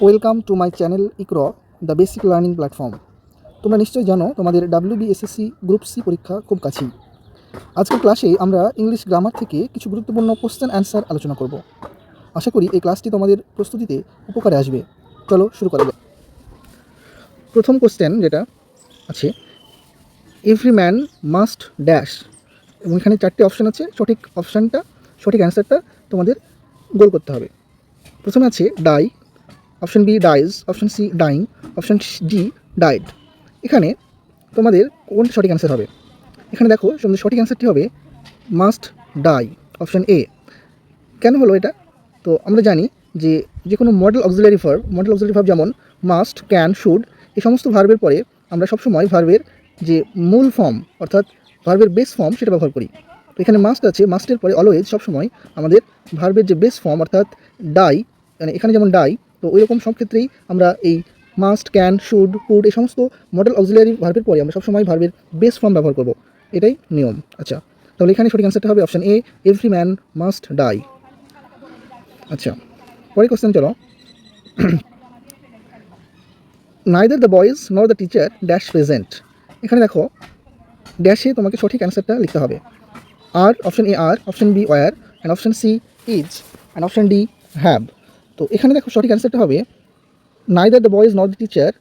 Welcome to my channel ইকর the basic learning platform. তোমরা নিশ্চয়ই জানো তোমাদের WBSSC গ্রুপ সি পরীক্ষা খুব কাছেই। আজকের ক্লাসে আমরা ইংলিশ গ্রামার থেকে কিছু গুরুত্বপূর্ণ কোশ্চেন অ্যান্সার আলোচনা করব। আশা করি এই ক্লাসটি তোমাদের প্রস্তুতিতে উপকারে আসবে। চলো শুরু করা যাক। প্রথম কোশ্চেন যেটা আছে, এভরি ম্যান মাস্ট ড্যাশ, এবং এখানে চারটি অপশান আছে। সঠিক অ্যান্সারটা তোমাদের গোল করতে হবে। প্রথমে আছে die, option B dies, option C dying, option D died. এখানে তোমাদের কোন সঠিক অ্যান্সার হবে? এখানে দেখো তোমাদের সঠিক অ্যান্সারটি হবে মাস্ট ডাই, অপশন এ। কেন হলো এটা? তো আমরা জানি যে কোনো মডেল অক্সিলারি ভার্ব যেমন মাস্ট, ক্যান, শুড, এই সমস্ত ভার্বের পরে আমরা সবসময় ভার্বের যে মূল ফর্ম অর্থাৎ ভার্বের বেস ফর্ম সেটা ব্যবহার করি। তো এখানে মাস্ট আছে, মাস্টের পরে অলওয়েজ সবসময় আমাদের ভার্বের যে বেস ফর্ম অর্থাৎ ডাই, মানে এখানে যেমন ডাই, তো ওই রকম সব ক্ষেত্রেই আমরা এই মাস্ট, ক্যান, শুড, কুড এই সমস্ত মডেল অক্সিলারি ভার্বের পরে আমরা সবসময় ভার্বের বেস ফর্ম ব্যবহার করব, এটাই নিয়ম। আচ্ছা, তাহলে এখানে সঠিক অ্যান্সারটা হবে option A, every man must die. আচ্ছা, পরের কোশ্চেন চলো। Neither the boys nor the teacher dash present. এখানে দেখো ড্যাশে তোমাকে সঠিক অ্যান্সারটা লিখতে হবে। Are, option A are, option B were, and option C is, and option D have. তো এখানে দেখো সঠিক অ্যান্সারটা হবে neither the boys nor the teacher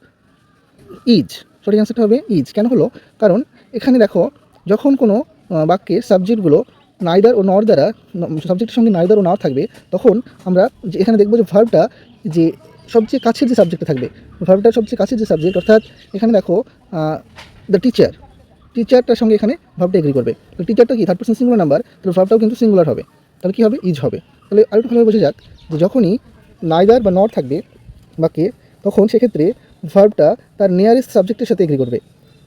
is. সঠিক অ্যান্সারটা হবে ইজ। কেন হলো? কারণ এখানে দেখো যখন কোনো বাক্যের সাবজেক্টগুলো নাইদার ও নর দ্বারা, সাবজেক্টের সঙ্গে নাইদার ও নর থাকবে, তখন আমরা এখানে দেখবো যে ভার্বটা যে সবচেয়ে কাছের যে সাবজেক্টটা থাকবে, ভার্বটার সবচেয়ে কাছের যে সাবজেক্ট, অর্থাৎ এখানে দেখো দ্য টিচারটার সঙ্গে এখানে ভার্বটা এগ্রি করবে। তো টিচারটা কি থার্ড পারসন সিঙ্গুলার নাম্বার, তাহলে ভার্বটাও কিন্তু সিঙ্গুলার হবে। তাহলে কী হবে? ইজ হবে। তাহলে আরেকটু ভালোভাবে বোঝা যাক যে যখনই নাইদার বা নর থাকবে বাক্যে, তখন সেক্ষেত্রে ভার্বটা তার নিয়ারেস্ট সাবজেক্টের সাথে এগ্রি করবে।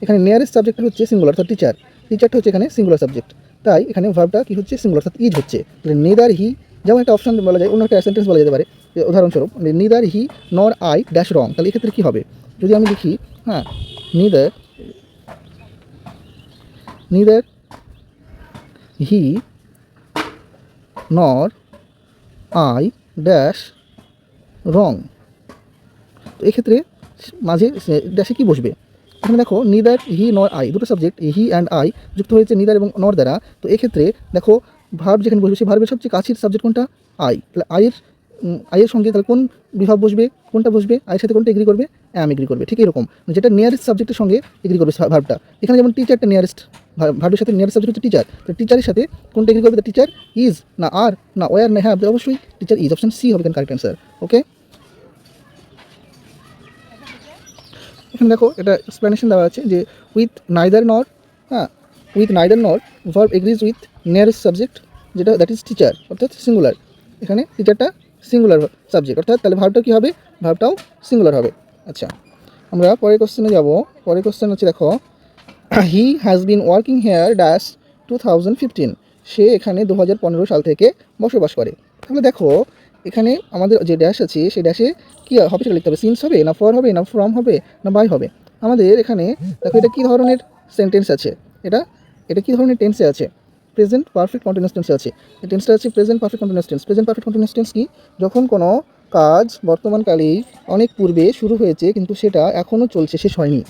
এখানে নিয়ারেস্ট সাবজেক্টটা হচ্ছে সিঙ্গুলার, অর্থাৎ টিচারটা হচ্ছে এখানে সিঙ্গুলার সাবজেক্ট, তাই এখানে ভার্বটা কী হচ্ছে? সিঙ্গুলার, অর্থাৎ ইজ হচ্ছে। তাহলে নেদার হি, যেমন একটা অপশন বলা যায়, অন্য একটা সেন্টেন্স বলা যেতে পারে, উদাহরণস্বরূপ নিদার হি নর আই ড্যাশ রং। তাহলে এক্ষেত্রে কী হবে? যদি আমি লিখি নিদার হি নর আই ড্যাশ রং, তো এক্ষেত্রে মাঝে ড্যাশে কী বসবে? এখানে দেখো নিদার হি নর আই, দুটো সাবজেক্ট হি অ্যান্ড আই যুক্ত হয়েছে নিদার এবং নর দ্বারা। তো এক্ষেত্রে দেখো ভার্ব যেখানে বসবে সেই ভার্বের সবচেয়ে কাছের সাবজেক্ট কোনটা? আই। তাহলে আইয়ের সঙ্গে তাহলে কোন বিভাগ বসবে? কোনটা বসবে? আয়ের সাথে কোনটা এগ্রি করবে? অ্যাম এগ্রি করবে। ঠিক এরকম যেটা নিয়ারেস্ট সাবজেক্টের সঙ্গে এগ্রি করবে ভার্বটা। এখানে যেমন টিচারটা নিয়ারেস্ট, ভার্বের সাথে নিয়ারেস্ট সাবজেক্ট হচ্ছে টিচার, তো টিচারের সাথে কোনটা এগ্রি করবে? টিচার ইজ, না আর, না ওয়ার, না হ্যাভ, অবশ্যই টিচার ইজ। অপশন সি হবে এখানে কারেক্ট অ্যান্সার। ওকে, এখানে দেখো এটা এক্সপ্লেনেশন দেওয়া আছে যে উইথ নাইদার নর, verb agrees with nearest subject, যেটা দ্যাট ইজ টিচার, অর্থাৎ সিঙ্গুলার। এখানে টিচারটা সিঙ্গুলার সাবজেক্ট, অর্থাৎ তাহলে ভার্বটা কী হবে? ভার্বটাও সিঙ্গুলার হবে। আচ্ছা, আমরা পরের কোশ্চেনে যাব। পরের কোশ্চেন হচ্ছে দেখো, he has been working here dash 2015। সে এখানে 2015 সাল থেকে বসবাস করে। তাহলে দেখো এখানে আমাদের যে ড্যাশ আছে সেই ড্যাশে কী হবে সেটা লিখতে হবে। সিন্স হবে, না ফর হবে, না ফ্রম হবে, না বাই হবে? আমাদের এখানে দেখো এটা কী ধরনের সেন্টেন্স আছে, এটা কী ধরনের টেন্সে আছে? প্রেজেন্ট পারফেক্ট কন্টিনিউয়াস টেন্সে আছে। এই টেন্সটা আছে present perfect continuous tense. Present perfect continuous tense কি? যখন কোনো কাজ বর্তমানকালেই অনেক পূর্বে শুরু হয়েছে কিন্তু সেটা এখনও চলছে, শেষ হয়নি।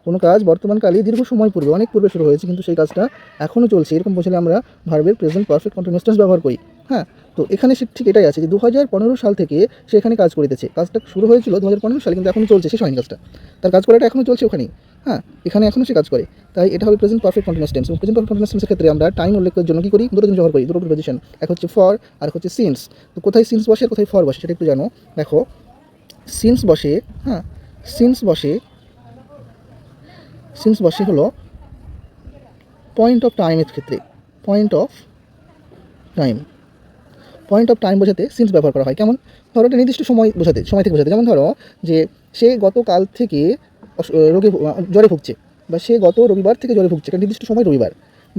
কোনো কাজ বর্তমানকালে দীর্ঘ সময় পূর্বে, অনেক পূর্বে শুরু হয়েছে কিন্তু সেই কাজটা এখনও চলছে, এরকম বোঝালে আমরা ভার্বের প্রেজেন্ট পারফেক্ট কন্টিনিউয়াস টেন্স ব্যবহার করি। হ্যাঁ, তো এখানে সে ঠিক এটাই আছে যে 2015 সাল থেকে সে এখানে কাজ করিতেছে। কাজটা শুরু হয়েছিল 2015 সালে, কিন্তু এখনও চলছে, শেষ হয়নি কাজটা। তার কাজ করাটা এখনও চলছে ওখানেই। হ্যাঁ, এখানে এখনও সে কাজ করে, তাই এটা হবে present perfect continuous tense. Present perfect continuous টেন্সের ক্ষেত্রে আমরা টাইম উল্লেখের জন্য কী করি? দুটো জিনিস ব্যবহার করি, দুটো প্রিপোজিশন। এক হচ্ছে ফর, আর হচ্ছে সিন্স। তো কোথায় সিন্স বসে আর কোথায় ফর বসে সেটা একটু জানো। দেখো সিন্স বসে হলো পয়েন্ট অফ টাইমের ক্ষেত্রে। পয়েন্ট অফ টাইম বোঝাতে সিন্স ব্যবহার করা হয়। কেমন? ধরো একটা নির্দিষ্ট সময় থেকে বোঝাতে। যেমন ধরো যে সে গতকাল থেকে জ্বরে ভুগছে, বা সে গত রবিবার থেকে জ্বরে ভুগছে, একটা নির্দিষ্ট সময় রবিবার।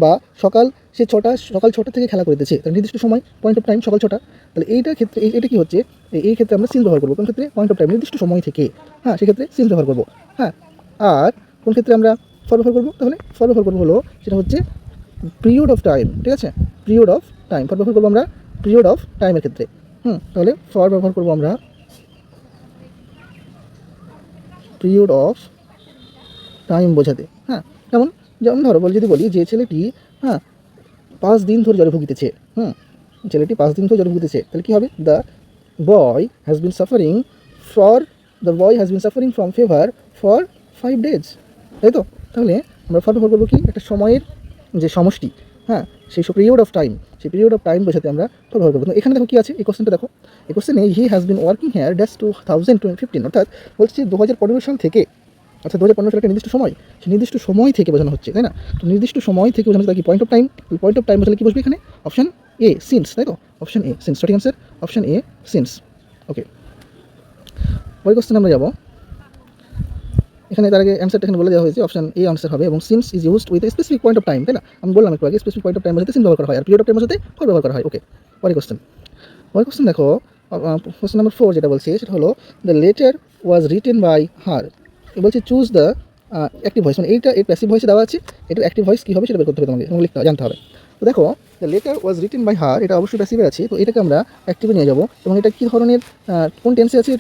বা সকাল 6টা থেকে খেলা করতেছে, তার নির্দিষ্ট সময়, পয়েন্ট অফ টাইম সকাল 6টা। তাহলে এইটার ক্ষেত্রে এটা কী হচ্ছে? এই ক্ষেত্রে আমরা সিন্স ব্যবহার করবো। কোন ক্ষেত্রে? পয়েন্ট অফ টাইম, নির্দিষ্ট সময় থেকে। হ্যাঁ, সেক্ষেত্রে সিন্স ব্যবহার করবো। হ্যাঁ, আর কোন ক্ষেত্রে আমরা ফর ব্যবহার করবো? তাহলে ফর ব্যবহার করবো হলো সেটা হচ্ছে পিরিয়ড অফ টাইম। ঠিক আছে, পিরিয়ড অফ টাইম ফর ব্যবহার করবো আমরা পিরিয়ড অফ টাইমের ক্ষেত্রে। তাহলে ফর ব্যবহার করবো আমরা পিরিয়ড অফ টাইম বোঝাতে। হ্যাঁ, যেমন ধরো যদি বলি যে ছেলেটি 5 দিন ধরে জ্বরে ভুগিতেছে। ছেলেটি 5 দিন ধরে জ্বরে ভুগিতেছে, তাহলে কী হবে? Boy has been suffering from fever for 5 days, তাই তো? তাহলে আমরা ফর ব্যবহার করবো কি? একটা সময়ের যে সমষ্টি, সেই পিরিয়ড অফ টাইম বোঝাতে আমরা ফর ব্যবহার করবো। এখানে দেখো কী আছে, এই কোশ্চেনটা দেখো। এই কোশ্চেনে he has been working here dash 2015, অর্থাৎ বলছে 2015 সাল থেকে, আচ্ছা 2015 সাল একটা নির্দিষ্ট সময়, সেই নির্দিষ্ট সময় থেকে বোঝানো হচ্ছে, তাই না? তো নির্দিষ্ট সময় থেকে বোঝানো হচ্ছে কি? পয়েন্ট অফ টাইম বোঝালে কী বসবে এখানে? অপশন এ, সিন্স, তাই তো? অপশন এ, সিন্স, সঠিক অ্যান্সার অপশন এ, সিন্স। ওকে, পরের কোশ্চেনে আমরা যাবো। এখানে তার আগে অ্যান্সারটা এখানে বলে দেওয়া হয়েছে, অপশন এ আনসার হবে, এবং since is used with a specific point of time, তাই না? আমি বললাম একটু আগে, স্পেসিফিক পয়েন্ট অফ টাইম বোঝাতে সিন্স ব্যবহার করা হয়, আর পিরিয়ড অফ টাইম বোঝাতে ফর ব্যবহার করা হয়। ওকে, পরের কোশ্চেন দেখো, কোশ্চেন নাম্বার 4 যেটা বলছে সেটা হলো the letter was written by her. বলছে চুজ দ্য অ্যাক্টিভ ভয়েস, মানে এইটা এই প্যাসিভ ভয়েসে দেওয়া আছে, এটার অ্যাক্টিভ ভয়েস কী হবে সেটা বের করতে হবে, তোমাকে লিখতে জানতে হবে। তো দেখো, the letter was written by her, এটা অবশ্যই প্যাসিভে আছে, তো এটাকে আমরা অ্যাক্টিভে নিয়ে যাবো। এবং এটা কী ধরনের, কোন টেন্সে আছে?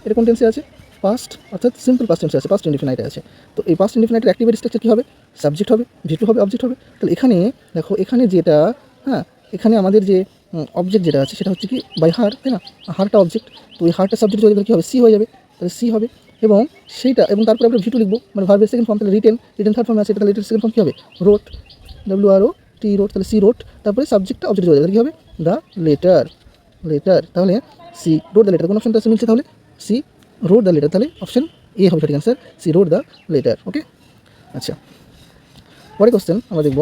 এটা কোন টেন্সে আছে? পাস্ট, অর্থাৎ সিম্পল পাস্ট টেন্সে আছে, পাস্ট ইনডিফিনাইটে আছে। তো এই পাস্ট ইনডিফিনাইটের অ্যাক্টিভ স্ট্রাকচার কী হবে? সাবজেক্ট হবে, V2 হবে, অবজেক্ট হবে। তাহলে এখানে দেখো, এখানে যেটা, এখানে আমাদের যে অবজেক্ট যেটা আছে সেটা হচ্ছে কি? বাই হার, তাই না? হারটা অবজেক্ট, তো এই হারটা সাবজেক্ট হয়ে গেলে কী হবে? সি হয়ে যাবে, তাহলে সি হবে। এবং তারপরে আমরা V2 লিখবো, মানে ভার্বের সেকেন্ড ফর্ম, তাহলে রিটেন থার্ড ফর্মে আছে, তাহলে রিটেন সেকেন্ড ফর্ম কী হবে? রোট, WROT, রোট, তাহলে সি রোট, তারপরে সাবজেক্টটা অবজেক্ট হয়ে যাবে, তাহলে কী হবে? দ্য লেটার, তাহলে সি রোট দ্য লেটার, কোন অপশনটা মিলছে? তাহলে সি রোট দ্য লেটার, তাহলে অপশন এ হবে সঠিক answer, she wrote the letter. Okay, আচ্ছা, পরের কোশ্চেন আমরা দেখব।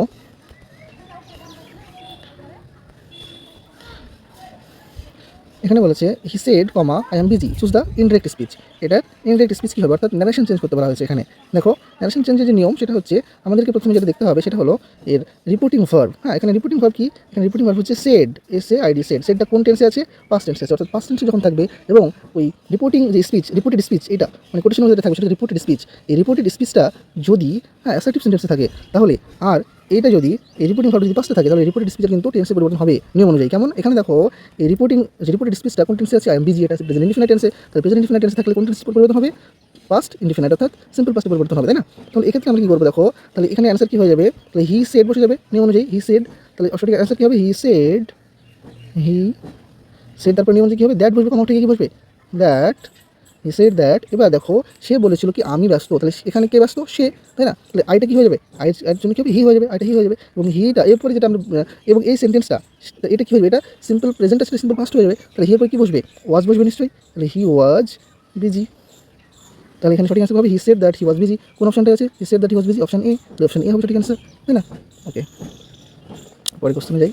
এখানে বলেছে he said, I am busy, choose the indirect speech. এটার ইনডিরেক্ট স্পিচ কী হবে? অর্থাৎ ন্যারেশন চেঞ্জ করতে বলা হয়েছে এখানে। দেখো, ন্যারেশন চেঞ্জের যে নিয়ম সেটা হচ্ছে, আমাদেরকে প্রথমে যেটা দেখতে হবে সেটা হলো এর রিপোর্টিং ভার্ব। এখানে রিপোর্টিং ভার্ব কি? এখানে রিপোর্টিং ভার্ব হচ্ছে সেড, SAID, সেড। সেডটা কোন টেন্সে আছে? পাস্ট টেন্সে আছে, অর্থাৎ পাস্ট টেন্সে যখন থাকবে, এবং ওই রিপোর্টিং যে স্পিচ, রিপোর্টেড স্পিচ, এটা মানে কোটেশনের যেটা থাকবে সেটা রিপোর্টেড স্পিচ। এই রিপোর্টেড স্পিচটা যদি অ্যাসার্টিভ সেন্টেন্সে থাকে, তাহলে আর এইটা যদি এই রিপোর্টিং ভার্ব যদি পাস্টে থাকে, তাহলে রিপোর্টেড স্পিচের কিন্তু টেন্সে পরিবর্তন হবে নিয়ম অনুযায়ী। কেমন? এখানে দেখো, এই রিপোর্টেড স্পিচটা কোন টেন্সে আছে? আই এম বিজি, এটা প্রেজেন্ট ইনডিফিনাইট টেন্সে। তাহলে প্রেজেন্ট ইনডিফিনাইট টেন্সে থাকলে কোন টেন্সে পরিবর্তন হবে? পাস্ট ইনডিফিনাইট, অর্থাৎ সিম্পল পাস্টে পরিবর্তন হবে, তাই না? তাহলে এক্ষেত্রে আমরা কী করবো? দেখো, তাহলে এখানে অ্যান্সার কী হয়ে যাবে? তাহলে হি সেড বসে যাবে নিয়ম অনুযায়ী, হি সেড। তাহলে সঠিক অ্যান্সার কী হবে? হি সেড, তারপর নিয়ম অনুযায়ী কী হবে? দ্যাট বসবে, কখন ঠিক কী বসবে? That, he said that. এবার দেখো, সে বলেছিল কি আমি ব্যস্ত, তাহলে এখানে কে ব্যস্ত? সে, তাই না? তাহলে আইটা কী হয়ে যাবে? আইয়ের জন্য কী হবে? হি হয়ে যাবে, আইটা হি হয়ে যাবে। এবং হিটা এরপরে যেটা আমরা, এবং এই সেন্টেন্সটা, এটা কী হবে? এটা সিম্পল প্রেজেন্ট আসলে সিম্পল পাস্ট হয়ে যাবে। তাহলে এরপরে কী বসবে? ওয়াজ বসবে নিশ্চয়ই, তাহলে হি ওয়াজ বিজি। তাহলে এখানে সঠিক অ্যান্সার হবে he said that he was busy. কোন অপশনটা আছে? He said that he was busy, option A. Option A হবে সঠিক অ্যান্সার, তাই না? ওকে, পরের কোশ্চেনে যাই।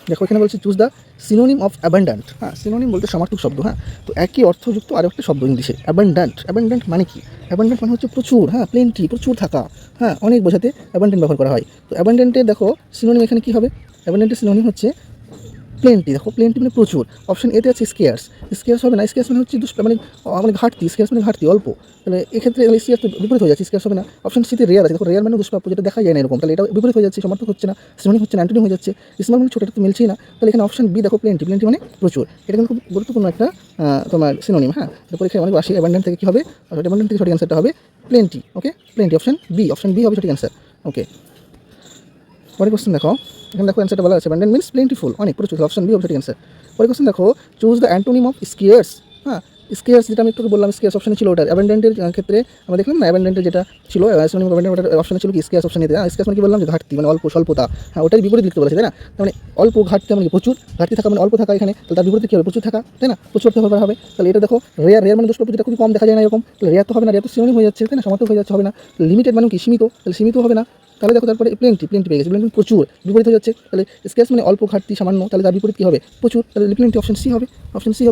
দেখো, এখানে বলছে choose the synonym of abundant. Synonym বলতে সমার্থক শব্দ। তো একই অর্থযুক্ত আরও একটা শব্দ ইংলিশে, অ্যাবান্ড্যান্ট মানে কি? অ্যাবান্ড্যান্ট মানে হচ্ছে প্রচুর, প্লেন্টি, প্রচুর থাকা, অনেক বোঝাতে অ্যাবান্ড্যান্ট ব্যবহার করা হয়। তো অ্যাবান্ড্যান্টের দেখো সিনোনিম এখানে কী হবে? অ্যাবান্ড্যান্টের সিনোনিম হচ্ছে প্লেন্টি। দেখো, প্লেন্টি মানে প্রচুর। অপশন এতে আছে স্কেয়ার্স হবে না, স্কেয়ার্স মানে হচ্ছে মানে ঘাটতি, স্কেয়ার্স মানে ঘাটতি, অল্প। তাহলে এক্ষেত্রে স্কেয়ার্স বিপরীত হয়ে যাচ্ছে, স্কেয়ার্স হবে না। অপশন সিতে রেয়ার আছে, দেখো রেয়ার মানে দুষ্প্রাপ্য, যেটা দেখা যায় না এরকম, তাহলে এটা বিপরীত হয়ে যাচ্ছে, সমর্থক হচ্ছে না, সিনোনিম হচ্ছে না, অ্যান্টোনিম হয়ে যাচ্ছে। স্মল মানে ছোটো, এটা তো মিলছেই না। তাহলে এখানে অপশন বি দেখো, প্লেন্টি মানে প্রচুর। এটা কিন্তু খুব গুরুত্বপূর্ণ একটা তোমার সিনোনিম। পরীক্ষায় অনেক আসে। অ্যাবান্ড্যান্ট থেকে কী হবে? অ্যাবান্ড্যান্ট থেকে সঠিক অ্যান্সারটা হবে প্লেন্টি। ওকে, প্লেন্টি, অপশন বি হবে সঠিক অ্যান্সার। ওকে, পরের কোশ্চেন দেখো, এখানে দেখো অ্যান্সারটা বলা আছে অ্যাবান্ড্যান্ট মিন্স প্লেন্টিফুল, অনেক প্রচুর, অপশন বি হবে সঠিক অ্যান্সার। পরের কোশ্চেন দেখো, choose the antonym of scarce. Scarce যেটা আমি একটু বললাম, স্কেয়ার্স অপশনে ছিল, ওটা অ্যাবান্ড্যান্টের ক্ষেত্রে আমরা দেখলাম না, অ্যাবান্ড্যান্টের যেটা ছিল সিনোনিম অ্যাবান্ড্যান্ট, ওটার অপশনে ছিল কি? স্কেয়ার্স অপশন নিতে। স্কেয়ার্স মানে কি বললাম? যে ঘাটতি, মানে অল্প, স্বল্পতা। ওটাই বিপরীত লিখতে বলেছে, তাই না? মানে অল্প, ঘাটতি মানে প্রচুর, ঘাটতি থাকা মানে অল্প থাকা এখানে, তাহলে তার বিপরীতে কী হবে? প্রচুর থাকা, তাই না? প্রচুর ব্যবহার হবে। তাহলে এটা দেখো, রেয়ার মানে দুষ্প্রাপ্য, যেটা খুবই কম দেখা যায় না এরকম, তাহলে রেয়ার তো হবে না, রেয়ার তো সিনোনিম হয়ে যাচ্ছে, তাই না? সমর্থক হয়ে যাচ্ছে, হবে না। লিমিটেড মানে কি? সীমিত, তাহলে সীমিত হবে না। তাহলে দেখো, তারপরে প্লেন্টি পেয়ে গেছে, প্লেন্টি প্রচুর, বিপরীত হয়ে যাচ্ছে। তাহলে স্কেয়ার্স মানে অল্প, ঘাটতি, সামান্য, তাহলে তার বিপরীত কী হবে? প্রচুর। তাহলে প্লেন্টি, অপশন সি হবে,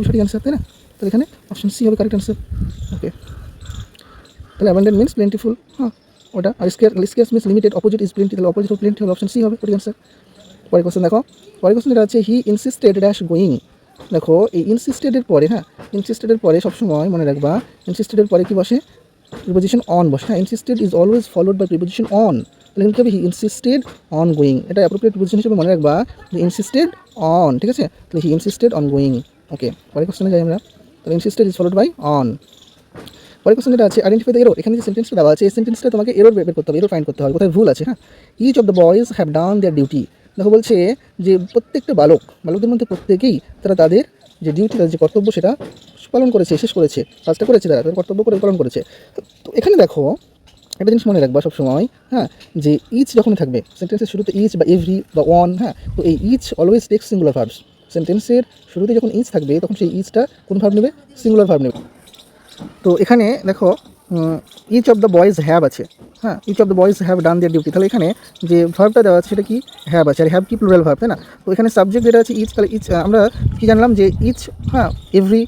সঠিক অ্যান্সার, তাই না? তাহলে এখানে অপশন সি হবে কারেক্ট অ্যান্সার। ওকে, তাহলে অ্যাবান্ড্যান্ট মিন্স প্লেন্টিফুল, ওটা। আর scarce means limited, opposite is plenty, তাহলে অপোজিট অফ প্লেন্টি হবে, অপশন সি হবে সঠিক অ্যান্সার। পরের কোশ্চেন দেখো, যেটা আছে হি ইনসিস্টেড ড্যাশ গোয়িং। দেখো, এই ইনসিস্টেডের পরে, ইনসিস্টেডের পরে সবসময় মনে রাখবা, ইনসিস্টেডের পরে কি বসে? প্রিপোজিশন অন বসে। Insisted is always followed by preposition on. তাহলে কি হবে? হি ইনসিস্টেড অন গোয়িং, এটা অ্যাপ্রোপ্রিয়েট প্রিপোজিশন হিসেবে মনে রাখবা, যে ইনসিস্টেড অন, ঠিক আছে? তাহলে he insisted on going. Okay, পরের কোশ্চেনে যাই আমরা। তাহলে insisted is followed by on. পরের কোশ্চেন যেটা আছে আইডেন্টিফাই দ্য এরর। এখানে যে সেন্টেন্সটা দেওয়া আছে এই সেন্টেন্সটা তোমাকে এরর বের করতে হবে, এরর ফাইন্ড করতে হবে, কোথায় ভুল আছে। হ্যাঁ, each of the boys have done their duty. দেখো বলছে যে প্রত্যেকটা বালকদের মধ্যে প্রত্যেকেই তারা তাদের যে ডিউটি, তাদের যে কর্তব্য সেটা পালন করেছে, শেষ করেছে, কাজটা করেছে, তারা তাদের কর্তব্য করে পালন করেছে। তো এখানে দেখো একটা জিনিস মনে রাখবা সবসময়, হ্যাঁ, যে ইচ যখনই থাকবে সেন্টেন্সের শুরুতে ইচ বা এভরি বা ওয়ান, হ্যাঁ, তো এই each always takes singular verbs. সেন্টেন্সের শুরুতে যখন ইচ থাকবে তখন সেই ইচটা কোন ভার্ব নেবে? সিঙ্গুলার ভার্ব নেবে। তো এখানে দেখো each of the boys have আছে, হ্যাঁ, each of the boys have done their duty. তাহলে এখানে যে ভার্বটা দেওয়া আছে সেটা কি? হ্যাভ আছে। আর হ্যাভ কি? প্লুরাল ভার্ব, তাই না? তো এখানে সাবজেক্ট যেটা আছে ইচ, তাহলে ইচ আমরা কি জানলাম যে ইচ, হ্যাঁ, এভরি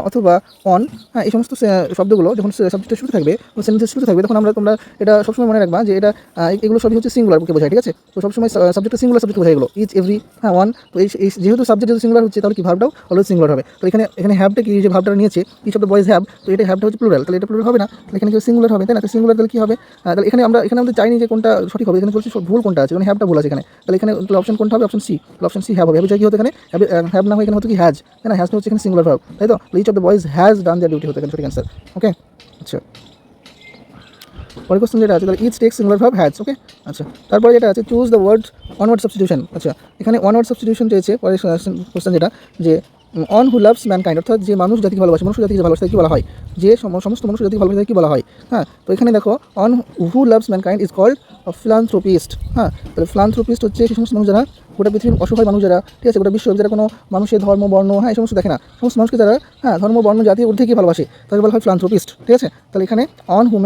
অথবা অন, হ্যাঁ, এই সমস্ত শব্দগুলো যখন সাবজেক্টের শুরু থাকবে, সেন্টেন্সের শুরু থাকবে, তখন তোমরা এটা সবসময় মনে রাখবা যে এটা এগুলো সবই হচ্ছে সিঙ্গুলারকে বোঝায়, ঠিক আছে? তো সবসময় সাবজেক্টটা সিঙ্গুলার সাবজেক্ট বোঝায় এগুলো, ইচ এভরি, হ্যাঁ, ওয়ান। তো এই যেহেতু সাবজেক্ট যদি সিঙ্গুলার হচ্ছে তাহলে কি ভার্বটাও অলওয়েজ সিঙ্গুলার হবে। তো এখানে হ্যাভটা কি, যে ভার্বটা নিয়েছে each of the boys have, তো এটা হ্যাভটা হচ্ছে প্লুরাল, তাহলে এটা প্লুরাল হবে না, তাহলে এখানে কি সিঙ্গুলার হবে, তাই না? তো সিঙ্গুলার তাহলে কি হবে? তাহলে এখানে আমাদের চাইনি যে কোনটা সঠিক হবে, এখানে বলছি ভুল কোনটা আছে, মানে হ্যাভটা ভুল আছে এখানে, তাহলে এখানে অপশন কোনটা হবে? Option C. Option C have হবে। কি হতো এখানে? হ্যাভ না হয় এখানে হতো কি হ্যাজ, তাই না? হ্যাজটা হচ্ছে এখানে সিঙ্গুলার ভার্ব, তাই তো? Each of the boys has done their duty হতো এখানে সঠিক অ্যান্সার। ওকে, আচ্ছা, পরের কোশ্চেন যেটা আছে তাহলে each takes singular verb has. Okay, আচ্ছা, তারপরে যেটা আছে choose the word one word substitution. আচ্ছা, এখানে অনওয়ার্ড সাবস্টিটিউশন চেয়েছে পরের কোশ্চেন যেটা, যে অন হু লাভস ম্যানকাইন্ড, অর্থাৎ যে মানুষ জাতিকে ভালোবাসে, মনুষ্য জাতিকে ভালোবাসে তাকে কি বলা হয়? যে সমস্ত মনুষ্য জাতিকে ভালোবাসে তাকে কি বলা হয়? হ্যাঁ, তো এখানে দেখো one who loves mankind is called philanthropist. হ্যাঁ, তাহলে ফিলান্থ্রোপিস্ট হচ্ছে সেই সমস্ত মানুষ যারা গোটা পৃথিবীর অসহায় মানুষ যারা, ঠিক আছে, গোটা বিশ্ব যারা কোনো মানুষের ধর্ম বর্ণ, হ্যাঁ, এই সমস্ত দেখে না, সমস্ত মানুষকে যারা, হ্যাঁ, ধর্ম বর্ণ জাতির ঊর্ধ্বে কি ভালোবাসে তাকে বলা হয় ফিলান্থ্রোপিস্ট, ঠিক আছে? তাহলে এখানে অন হু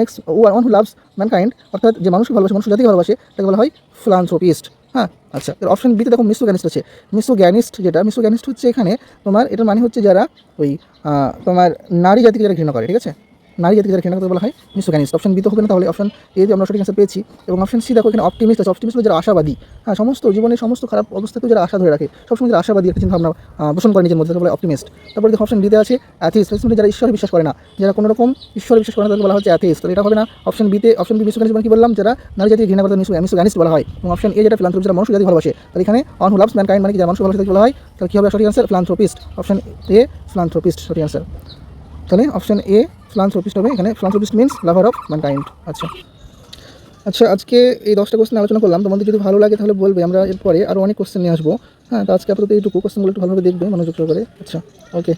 লাভস ম্যানকাইন্ড, অর্থাৎ যে মানুষকে ভালোবাসে, মানুষ জাতিকে ভালোবাসে তাকে বলা হয় ফিলান্থ্রোপিস্ট। হ্যাঁ, আচ্ছা, এর অপশন বিতে দেখো মিসোগ্যানিস্ট আছে। মিসোগ্যানিস্ট হচ্ছে এখানে তোমার, এটার মানে হচ্ছে যারা ওই তোমার নারী জাতিকে যারা ঘৃণা করে, ঠিক আছে? নারী জাতিকে যারা ঘৃণা করতে বলা হয় মিসোগ্যানিস্ট। অপশন বি তো হবে না, তাহলে অপশন এ যে আমরা সঠিক অ্যান্সার পেয়েছি। এবং অপশন সি দেখো এখানে অপটিমিস্ট আছে। অপটিমিস্ট হলো যারা আশাবাদী, হ্যাঁ, সমস্ত জীবনের সমস্ত খারাপ অবস্থাতেও যারা আশা ধরে রাখে, সবসময় যারা আশাবাদী একটা চিন্তা ভাবনা পোষণ করে নিজের মধ্যে, তাকে বলা হয় অপটিমিস্ট। তারপরে দেখো অপশন ডিতে আছে অ্যাথিস্ট, মানে যারা ঈশ্বরে বিশ্বাস করে না, যারা কোনো রকম ঈশ্বরে বিশ্বাস করে না তাকে বলা হচ্ছে অ্যাথিস্ট। তাহলে এটা হবে না। অপশন বি মিসোগ্যানিস্ট মানে কি বললাম, যারা নারী জাতিকে ঘৃণা করে মিসোগ্যানিস্ট বলা হয়। এবং অপশন এ যেটা ফিলান্থ্রোপিস্ট, যারা মানুষ জাতি ভালোবাসে, তাহলে এখানে অন হু লাভস ম্যানকাইন্ড মানে কি যারা মানুষ ভালোবাসে তাকে বলা হয়, তাহলে কি হবে সঠিক অ্যান্সার? ফিলান্থ্রোপিস্ট। অপশন এ ফিলান্থ্রোপিস্ট সঠিক অ্যান্সার। তাহলে অপশন এ ফিলান্থ্রোপিস্ট হবে এখানে। ফিলান্থ্রোপিস্ট মিন্স লাভার অফ ম্যানকাইন্ড। আচ্ছা, আচ্ছা, আজকে এই 10টা কোশ্চেন আলোচনা করলাম। তোমাদের যদি ভালো লাগে তাহলে বলবে, আমরা এরপরে আরও অনেক কোশ্চেন নিয়ে আসবো। হ্যাঁ, তো আজকে আপাতত এইটুকু, কোশ্চেনগুলো একটু ভালোভাবে দেখবে মনোযোগ করে। আচ্ছা, ওকে।